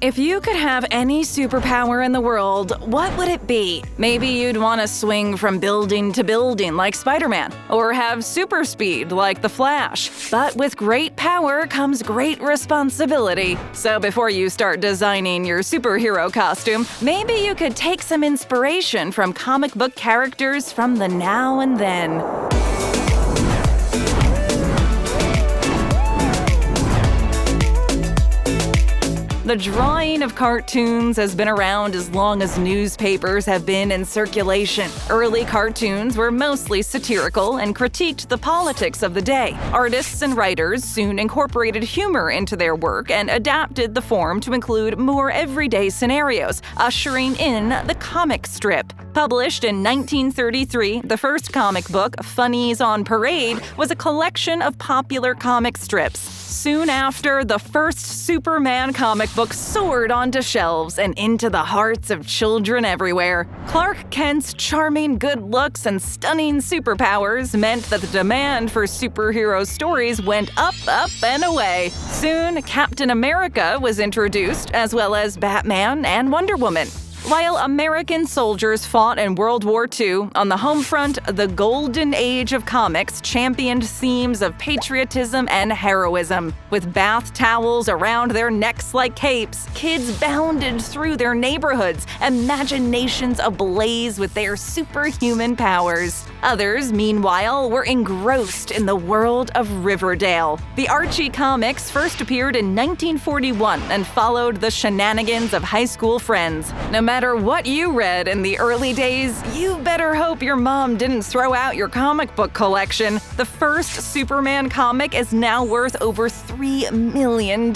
If you could have any superpower in the world, what would it be? Maybe you'd want to swing from building to building like Spider-Man, or have super speed like the Flash. But with great power comes great responsibility. So before you start designing your superhero costume, maybe you could take some inspiration from comic book characters from the now and then. The drawing of cartoons has been around as long as newspapers have been in circulation. Early cartoons were mostly satirical and critiqued the politics of the day. Artists and writers soon incorporated humor into their work and adapted the form to include more everyday scenarios, ushering in the comic strip. Published in 1933, the first comic book, Funnies on Parade, was a collection of popular comic strips. Soon after, the first Superman comic book soared onto shelves and into the hearts of children everywhere. Clark Kent's charming good looks and stunning superpowers meant that the demand for superhero stories went up, and away. Soon, Captain America was introduced, as well as Batman and Wonder Woman. While American soldiers fought in World War II, on the home front, the golden age of comics championed themes of patriotism and heroism. With bath towels around their necks like capes, kids bounded through their neighborhoods, imaginations ablaze with their superhuman powers. Others, meanwhile, were engrossed in the world of Riverdale. The Archie comics first appeared in 1941 and followed the shenanigans of high school friends. No matter what you read in the early days, you better hope your mom didn't throw out your comic book collection. The first Superman comic is now worth over $3 million.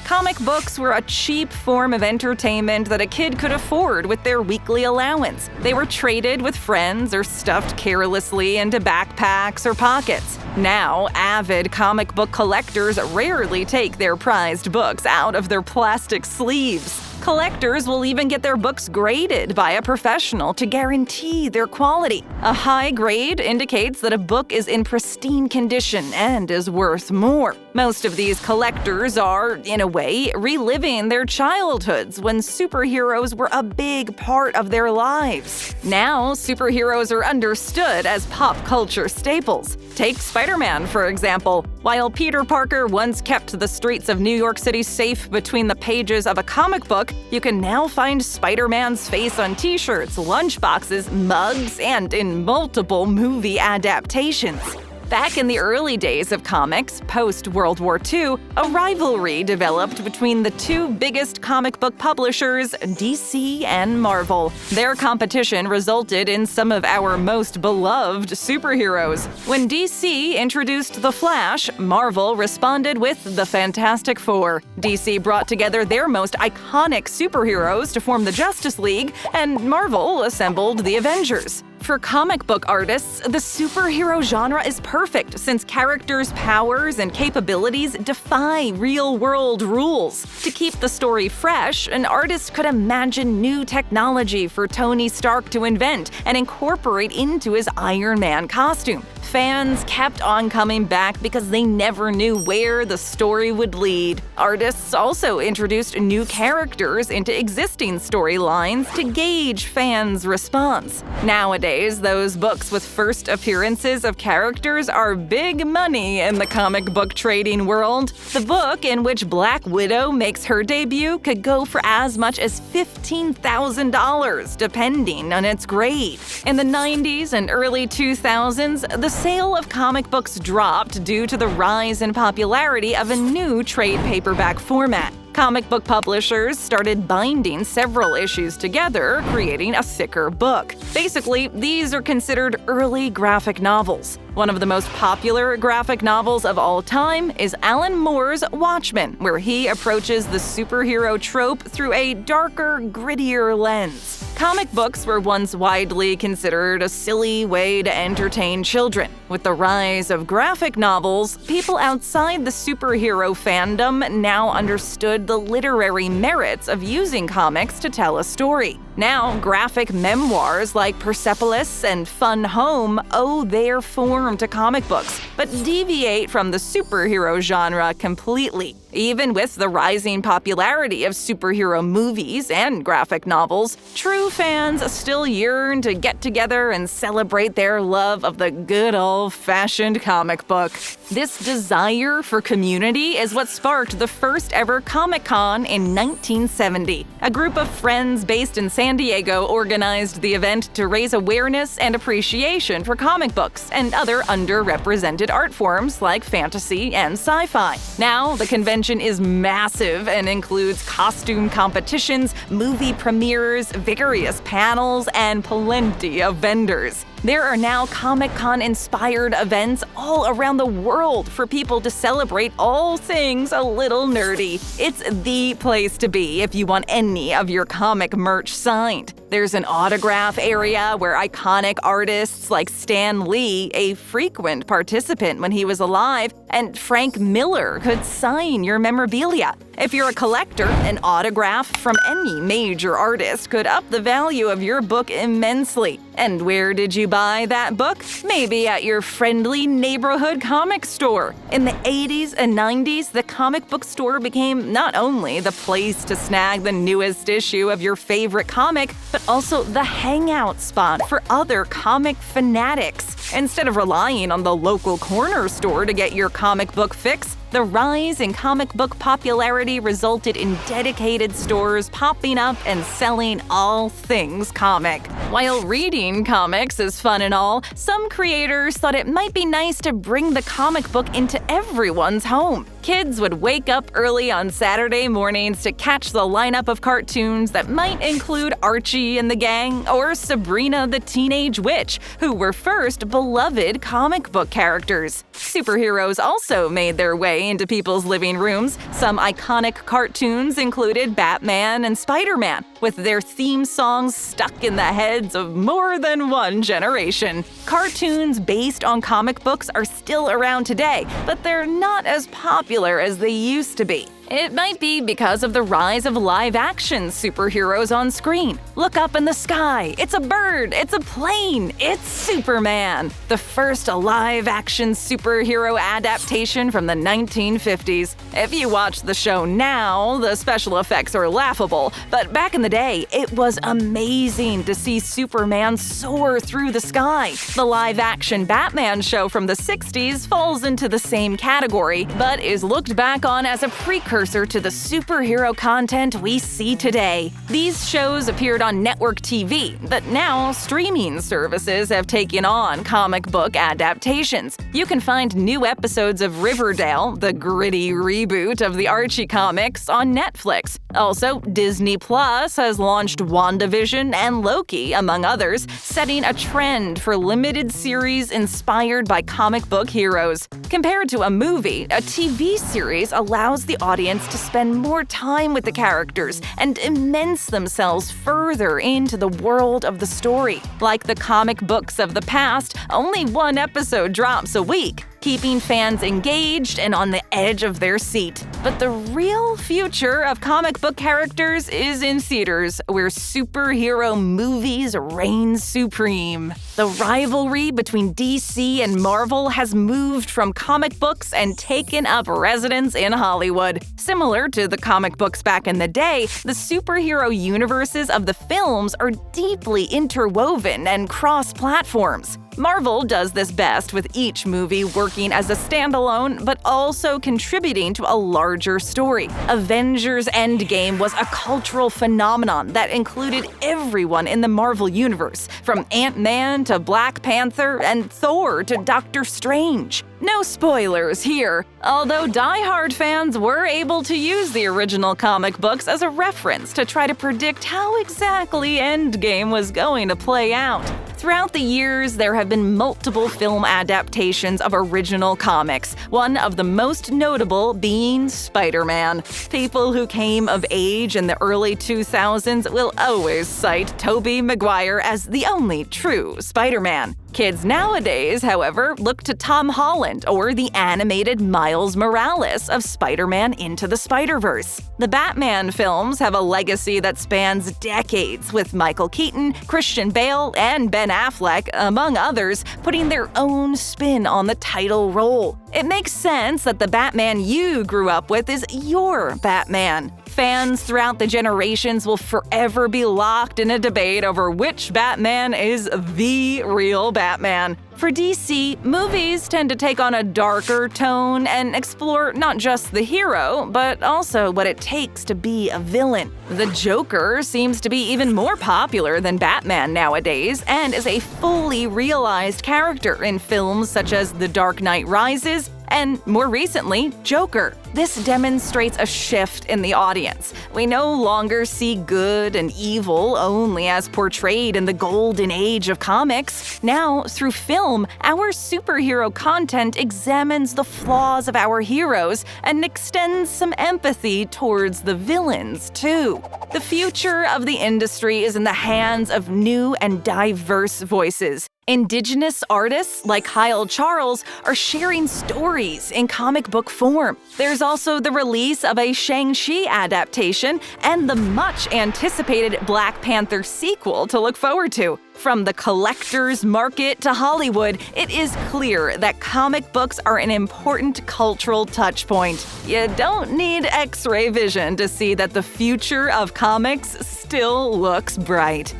Comic books were a cheap form of entertainment that a kid could afford with their weekly allowance. They were traded with friends or stuffed carelessly into backpacks or pockets. Now, avid comic book collectors rarely take their prized books out of their plastic sleeves. Collectors will even get their books graded by a professional to guarantee their quality. A high grade indicates that a book is in pristine condition and is worth more. Most of these collectors are, in a way, reliving their childhoods when superheroes were a big part of their lives. Now, superheroes are understood as pop culture staples. Take Spider-Man, for example. While Peter Parker once kept the streets of New York City safe between the pages of a comic book, you can now find Spider-Man's face on t-shirts, lunchboxes, mugs, and in multiple movie adaptations. Back in the early days of comics, post-World War II, a rivalry developed between the two biggest comic book publishers, DC and Marvel. Their competition resulted in some of our most beloved superheroes. When DC introduced The Flash, Marvel responded with The Fantastic Four. DC brought together their most iconic superheroes to form the Justice League, and Marvel assembled the Avengers. For comic book artists, the superhero genre is perfect since characters' powers and capabilities defy real-world rules. To keep the story fresh, an artist could imagine new technology for Tony Stark to invent and incorporate into his Iron Man costume. Fans kept on coming back because they never knew where the story would lead. Artists also introduced new characters into existing storylines to gauge fans' response. Nowadays, those books with first appearances of characters are big money in the comic book trading world. The book in which Black Widow makes her debut could go for as much as $15,000, depending on its grade. In the 90s and early 2000s, the sale of comic books dropped due to the rise in popularity of a new trade paperback format. Comic book publishers started binding several issues together, creating a thicker book. Basically, these are considered early graphic novels. One of the most popular graphic novels of all time is Alan Moore's Watchmen, where he approaches the superhero trope through a darker, grittier lens. Comic books were once widely considered a silly way to entertain children. With the rise of graphic novels, people outside the superhero fandom now understood the literary merits of using comics to tell a story. Now, graphic memoirs like Persepolis and Fun Home owe their form to comic books, but deviate from the superhero genre completely. Even with the rising popularity of superhero movies and graphic novels, true fans still yearn to get together and celebrate their love of the good old-fashioned comic book. This desire for community is what sparked the first ever Comic-Con in 1970. A group of friends based in San Diego organized the event to raise awareness and appreciation for comic books and other underrepresented art forms like fantasy and sci-fi. Now, the convention is massive and includes costume competitions, movie premieres, vigorous panels, and plenty of vendors. There are now Comic-Con-inspired events all around the world for people to celebrate all things a little nerdy. It's the place to be if you want any of your comic merch signed. There's an autograph area where iconic artists like Stan Lee, a frequent participant when he was alive, and Frank Miller could sign your memorabilia. If you're a collector, an autograph from any major artist could up the value of your book immensely. And where did you buy that book? Maybe at your friendly neighborhood comic store. In the 80s and 90s, the comic book store became not only the place to snag the newest issue of your favorite comic, but also the hangout spot for other comic fanatics. Instead of relying on the local corner store to get your comic book fix, the rise in comic book popularity resulted in dedicated stores popping up and selling all things comic. While reading comics is fun and all, some creators thought it might be nice to bring the comic book into everyone's home. Kids would wake up early on Saturday mornings to catch the lineup of cartoons that might include Archie and the Gang or Sabrina the Teenage Witch, who were first beloved comic book characters. Superheroes also made their way into people's living rooms. Some iconic cartoons included Batman and Spiderman, with their theme songs stuck in the heads of more than one generation. Cartoons based on comic books are still around today, but they're not as popular as they used to be. It might be because of the rise of live-action superheroes on screen. Look up in the sky. It's a bird. It's a plane. It's Superman, the first live-action superhero adaptation from the 1950s. If you watch the show now, the special effects are laughable, but back in the day, it was amazing to see Superman soar through the sky. The live-action Batman show from the 60s falls into the same category, but is looked back on as a precursor to the superhero content we see today. These shows appeared on network TV, but now streaming services have taken on comic book adaptations. You can find new episodes of Riverdale, the gritty reboot of the Archie comics, on Netflix. Also, Disney Plus has launched WandaVision and Loki, among others, setting a trend for limited series inspired by comic book heroes. Compared to a movie, a TV series allows the audience to spend more time with the characters and immerse themselves further into the world of the story. Like the comic books of the past, only one episode drops a week, keeping fans engaged and on the edge of their seat. But the real future of comic book characters is in theaters, where superhero movies reign supreme. The rivalry between DC and Marvel has moved from comic books and taken up residence in Hollywood. Similar to the comic books back in the day, the superhero universes of the films are deeply interwoven and cross-platforms. Marvel does this best, with each movie working as a standalone but also contributing to a larger story. Avengers Endgame was a cultural phenomenon that included everyone in the Marvel universe, from Ant-Man to Black Panther and Thor to Doctor Strange. No spoilers here, although die-hard fans were able to use the original comic books as a reference to try to predict how exactly Endgame was going to play out. Throughout the years, there have been multiple film adaptations of original comics, one of the most notable being Spider-Man. People who came of age in the early 2000s will always cite Tobey Maguire as the only true Spider-Man. Kids nowadays, however, look to Tom Holland or the animated Miles Morales of Spider-Man Into the Spider-Verse. The Batman films have a legacy that spans decades, with Michael Keaton, Christian Bale, and Ben Affleck, among others, putting their own spin on the title role. It makes sense that the Batman you grew up with is your Batman. Fans throughout the generations will forever be locked in a debate over which Batman is the real Batman. For DC, movies tend to take on a darker tone and explore not just the hero, but also what it takes to be a villain. The Joker seems to be even more popular than Batman nowadays and is a fully realized character in films such as The Dark Knight Rises and, more recently, Joker. This demonstrates a shift in the audience. We no longer see good and evil only as portrayed in the golden age of comics. Now, through film, our superhero content examines the flaws of our heroes and extends some empathy towards the villains, too. The future of the industry is in the hands of new and diverse voices. Indigenous artists like Kyle Charles are sharing stories in comic book form. There's also the release of a Shang-Chi adaptation and the much-anticipated Black Panther sequel to look forward to. From the collector's market to Hollywood, it is clear that comic books are an important cultural touchpoint. You don't need X-ray vision to see that the future of comics still looks bright.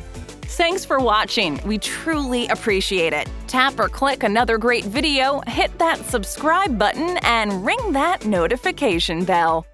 Thanks for watching, we truly appreciate it. Tap or click another great video, hit that subscribe button, and ring that notification bell.